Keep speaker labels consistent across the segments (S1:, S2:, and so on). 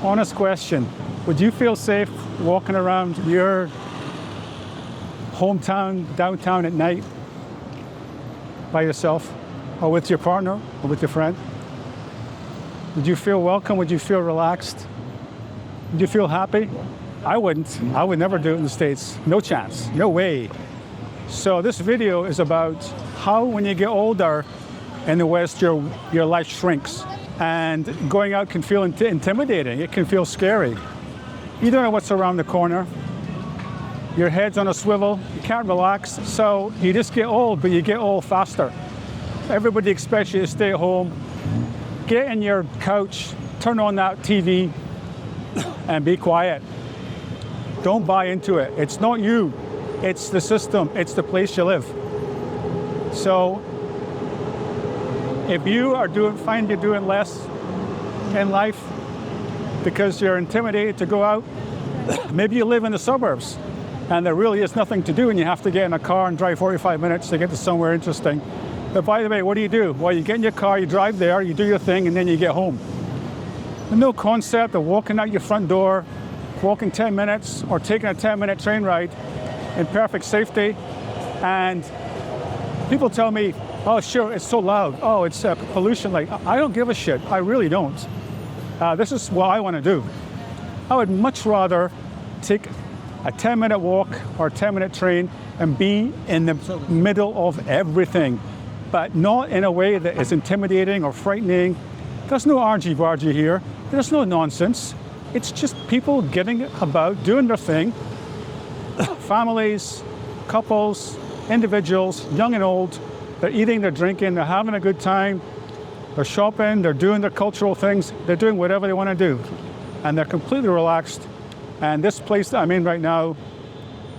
S1: honest question. Would you feel safe walking around your hometown, downtown at night by yourself, or with your partner, or with your friend? Would you feel welcome? Would you feel relaxed? Would you feel happy? I wouldn't. I would never do it in the States. No chance. No way. So this video is about how, when you get older in the West, your life shrinks. And going out can feel intimidating. It can feel scary. You don't know what's around the corner. Your head's on a swivel. You can't relax. So you just get old, but you get old faster. Everybody expects you to stay at home. Get in your couch, turn on that TV, and be quiet. Don't buy into it. It's not you. It's the system. It's the place you live. So if you find you're doing less in life because you're intimidated to go out, maybe you live in the suburbs and there really is nothing to do and you have to get in a car and drive 45 minutes to get to somewhere interesting. But by the way, what do? Well, you get in your car, you drive there, you do your thing, and then you get home. There's no concept of walking out your front door, walking 10 minutes, or taking a 10-minute train ride in perfect safety. And people tell me, oh, sure, it's so loud. Oh, it's pollution. Like, I don't give a shit. I really don't. This is what I want to do. I would much rather take a 10-minute walk or a 10-minute train and be in the middle of everything, but not in a way that is intimidating or frightening. There's no argy-bargy here. There's no nonsense. It's just people getting about, doing their thing. Families, couples, individuals, young and old. They're eating, they're drinking, they're having a good time. They're shopping, they're doing their cultural things. They're doing whatever they want to do. And they're completely relaxed. And this place that I'm in right now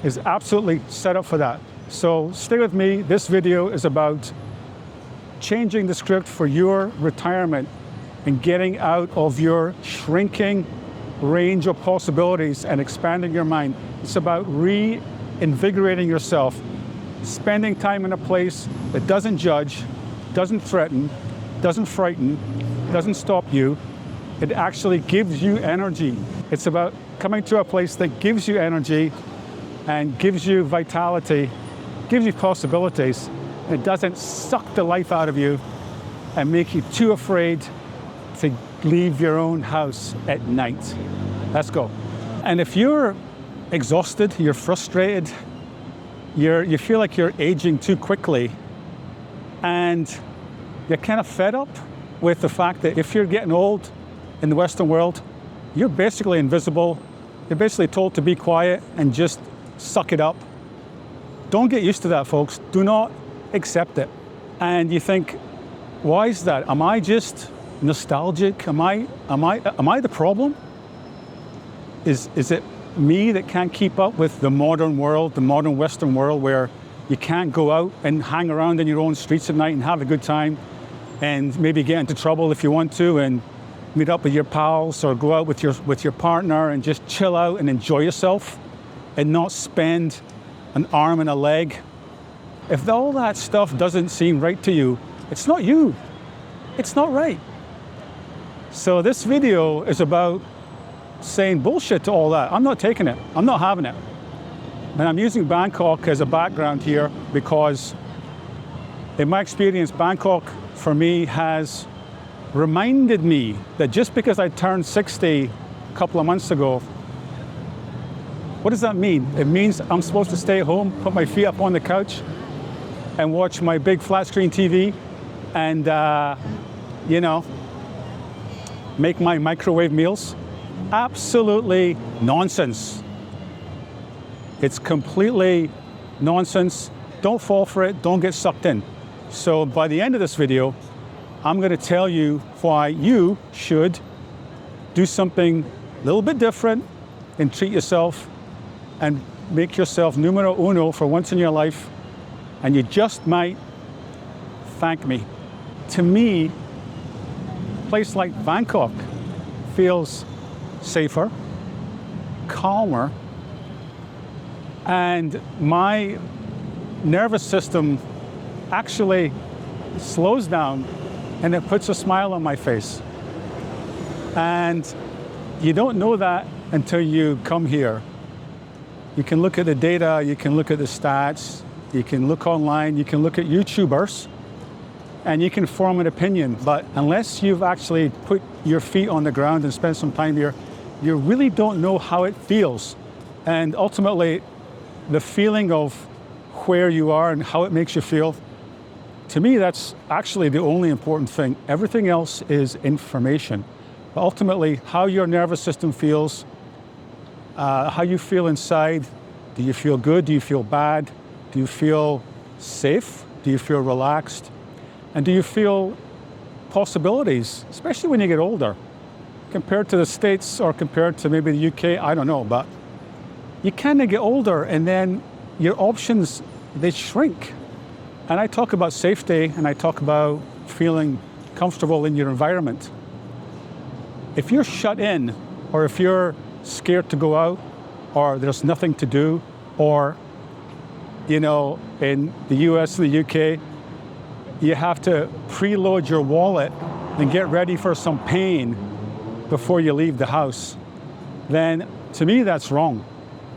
S1: is absolutely set up for that. So stay with me. This video is about changing the script for your retirement and getting out of your shrinking range of possibilities and expanding your mind. It's about reinvigorating yourself, spending time in a place that doesn't judge, doesn't threaten, doesn't frighten, doesn't stop you. It actually gives you energy. It's about coming to a place that gives you energy and gives you vitality, gives you possibilities. It doesn't suck the life out of you and make you too afraid to leave your own house at night. Let's go. And if you're exhausted, you're frustrated, you feel like you're aging too quickly, and you're kind of fed up with the fact that if you're getting old in the Western world, you're basically invisible. You're basically told to be quiet and just suck it up. Don't get used to that, folks. Do not accept it. And you think, why is that? Am I just nostalgic? Am I the problem? Is it me that can't keep up with the modern world, the modern Western world, where you can't go out and hang around in your own streets at night and have a good time and maybe get into trouble if you want to and meet up with your pals or go out with your partner and just chill out and enjoy yourself and not spend an arm and a leg? If all that stuff doesn't seem right to you, it's not you. It's not right. So this video is about saying bullshit to all that. I'm not taking it. I'm not having it. And I'm using Bangkok as a background here because in my experience, Bangkok for me has reminded me that just because I turned 60 a couple of months ago, what does that mean? It means I'm supposed to stay at home, put my feet up on the couch and watch my big flat screen TV and, make my microwave meals. Absolutely nonsense. It's completely nonsense. Don't fall for it. Don't get sucked in. So by the end of this video, I'm going to tell you why you should do something a little bit different and treat yourself and make yourself numero uno for once in your life, and you just might thank me. To me, a place like Bangkok feels safer, calmer, and my nervous system actually slows down and it puts a smile on my face. And you don't know that until you come here. You can look at the data, you can look at the stats, you can look online, you can look at YouTubers, and you can form an opinion. But unless you've actually put your feet on the ground and spent some time here, you really don't know how it feels. And ultimately, the feeling of where you are and how it makes you feel, to me, that's actually the only important thing. Everything else is information. But ultimately, how your nervous system feels, how you feel inside. Do you feel good? Do you feel bad? Do you feel safe? Do you feel relaxed? And do you feel possibilities, especially when you get older? Compared to the States or compared to maybe the UK, I don't know, but you kind of get older and then your options, they shrink. And I talk about safety and I talk about feeling comfortable in your environment. If you're shut in, or if you're scared to go out, or there's nothing to do, or, in the US and the UK, you have to preload your wallet and get ready for some pain before you leave the house, then to me that's wrong.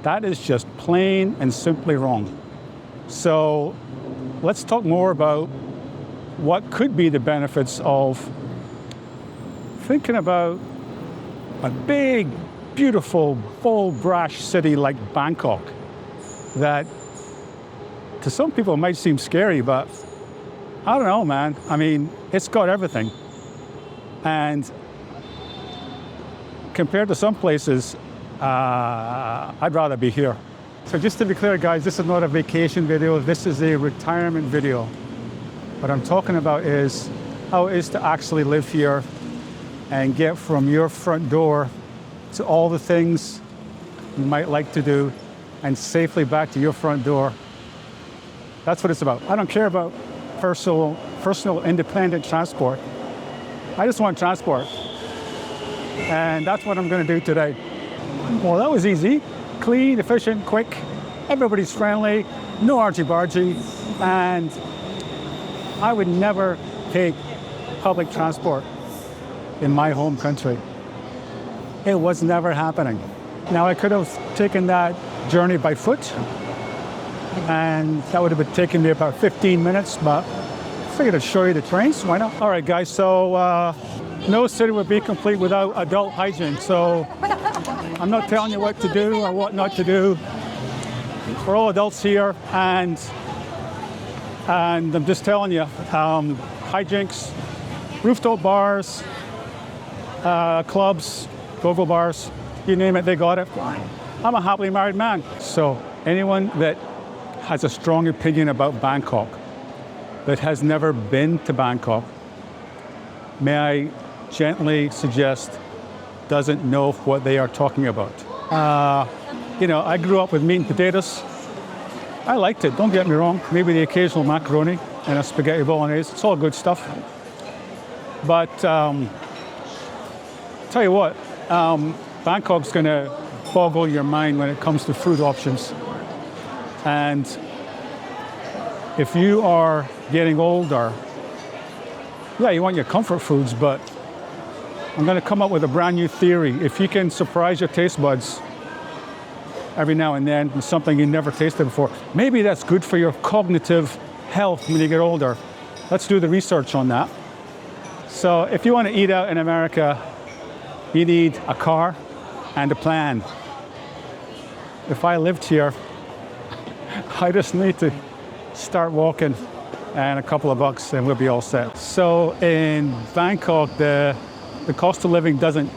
S1: That is just plain and simply wrong. So let's talk more about what could be the benefits of thinking about a big, beautiful, bold, brash city like Bangkok that to some people might seem scary, but I don't know, man. I mean, it's got everything. And compared to some places, I'd rather be here. So just to be clear, guys, this is not a vacation video. This is a retirement video. What I'm talking about is how it is to actually live here and get from your front door to all the things you might like to do and safely back to your front door. That's what it's about. I don't care about personal independent transport. I just want transport. And that's what I'm going to do today. Well, that was easy. Clean, efficient, quick. Everybody's friendly, no argy-bargy. And I would never take public transport in my home country. It was never happening. Now, I could have taken that journey by foot, and that would have been taking me about 15 minutes, but I figured I'd show you the trains. Why not? All right, guys, so no city would be complete without adult hygiene. So I'm not telling you what to do or what not to do. We're all adults here, and I'm just telling you, hijinks, rooftop bars, clubs, go-go bars, you name it, they got it. I'm a happily married man. So anyone that has a strong opinion about Bangkok, that has never been to Bangkok, may I gently suggest doesn't know what they are talking about. I grew up with meat and potatoes. I liked it, don't get me wrong. Maybe the occasional macaroni and a spaghetti bolognese, it's all good stuff. But tell you what, Bangkok's gonna boggle your mind when it comes to food options. And if you are getting older, yeah, you want your comfort foods, but I'm gonna come up with a brand new theory. If you can surprise your taste buds every now and then with something you never tasted before, maybe that's good for your cognitive health when you get older. Let's do the research on that. So if you want to eat out in America, you need a car and a plan. If I lived here, I just need to start walking and a couple of bucks and we'll be all set. So in Bangkok, the cost of living doesn't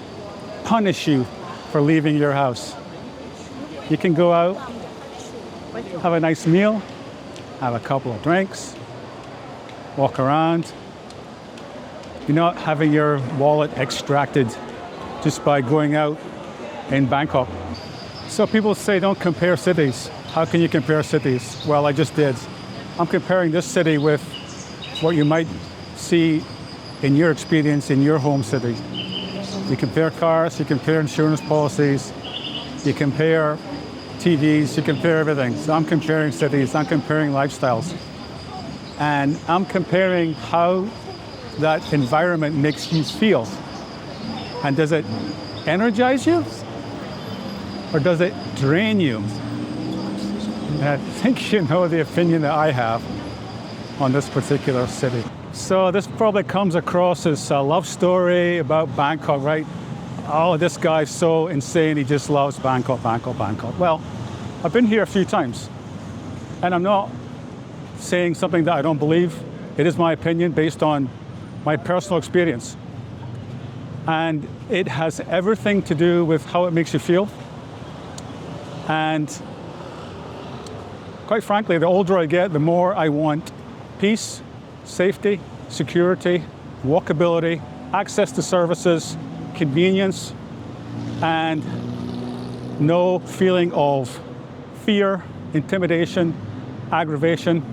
S1: punish you for leaving your house. You can go out, have a nice meal, have a couple of drinks, walk around. You're not having your wallet extracted just by going out in Bangkok. So people say don't compare cities. How can you compare cities? Well, I just did. I'm comparing this city with what you might see in your experience in your home city. You compare cars, you compare insurance policies, you compare TVs, you compare everything. So I'm comparing cities, I'm comparing lifestyles. And I'm comparing how that environment makes you feel. And does it energize you? Or does it drain you? And I think you know the opinion that I have on this particular city. So this probably comes across as a love story about Bangkok, right? Oh, this guy's so insane, he just loves Bangkok, Bangkok, Bangkok. Well, I've been here a few times, and I'm not saying something that I don't believe. It is my opinion based on my personal experience. And it has everything to do with how it makes you feel. And quite frankly, the older I get, the more I want peace, safety, security, walkability, access to services, convenience, and no feeling of fear, intimidation, aggravation,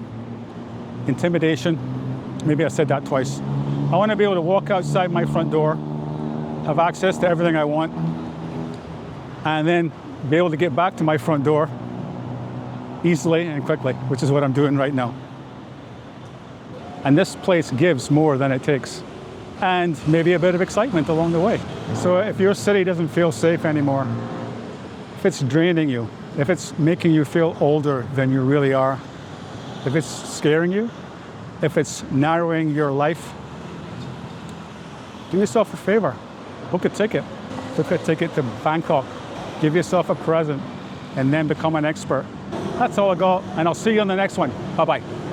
S1: intimidation. Maybe I said that twice. I want to be able to walk outside my front door, have access to everything I want, and then be able to get back to my front door easily and quickly, which is what I'm doing right now. And this place gives more than it takes, and maybe a bit of excitement along the way. So if your city doesn't feel safe anymore, if it's draining you, if it's making you feel older than you really are, if it's scaring you, if it's narrowing your life, do yourself a favor. Book a ticket. Book a ticket to Bangkok. Give yourself a present, and then become an expert. That's all I got, and I'll see you on the next one. Bye-bye.